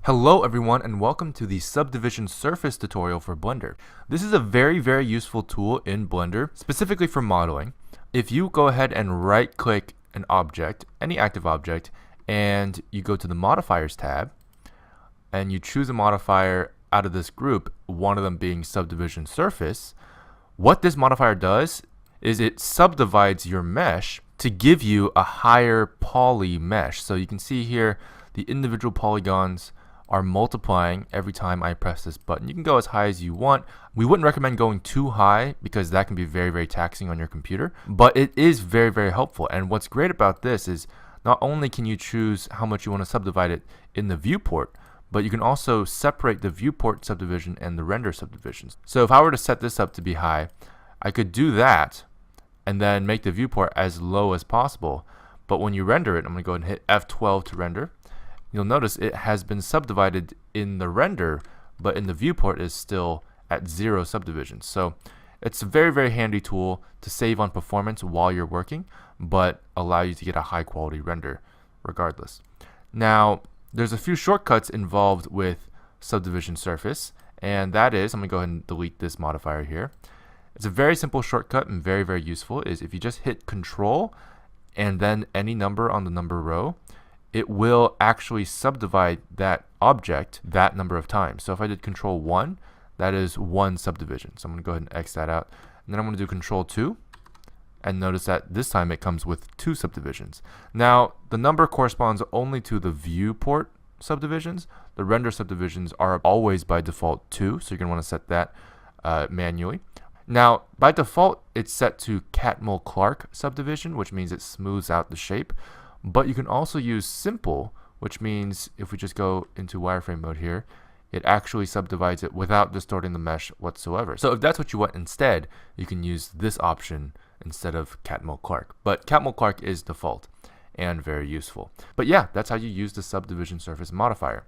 Hello everyone and welcome to the Subdivision Surface tutorial for Blender. This is a very useful tool in Blender, specifically for modeling. If you go ahead and right click an object, any active object, and you go to the modifiers tab, and you choose a modifier out of this group, one of them being Subdivision Surface, what this modifier does is it subdivides your mesh to give you a higher poly mesh. So you can see here the individual polygons are multiplying every time I press this button. You can go as high as you want. We wouldn't recommend going too high because that can be very taxing on your computer, but it is very helpful. And what's great about this is not only can you choose how much you want to subdivide it in the viewport, but you can also separate the viewport subdivision and the render subdivisions. So if I were to set this up to be high, I could do that and then make the viewport as low as possible. But when you render it, I'm going to go ahead and hit F12 to render. You'll notice it has been subdivided in the render, but in the viewport is still at 0 subdivisions. So it's a very handy tool to save on performance while you're working, but allow you to get a high quality render regardless. Now, there's a few shortcuts involved with Subdivision Surface, and that is, I'm going to go ahead and delete this modifier here. It's a very simple shortcut and very useful. Is if you just hit Control and then any number on the number row, it will actually subdivide that object that number of times. So if I did Control 1, that is 1 subdivision. So I'm going to go ahead and X that out. And then I'm going to do Control 2. And notice that this time it comes with 2 subdivisions. Now, the number corresponds only to the viewport subdivisions. The render subdivisions are always by default 2, so you're going to want to set that manually. Now, by default, it's set to Catmull-Clark subdivision, which means it smooths out the shape. But you can also use simple, which means if we just go into wireframe mode here, it actually subdivides it without distorting the mesh whatsoever. So if that's what you want instead, you can use this option instead of Catmull-Clark. But Catmull-Clark is default and very useful. But yeah, that's how you use the Subdivision Surface modifier.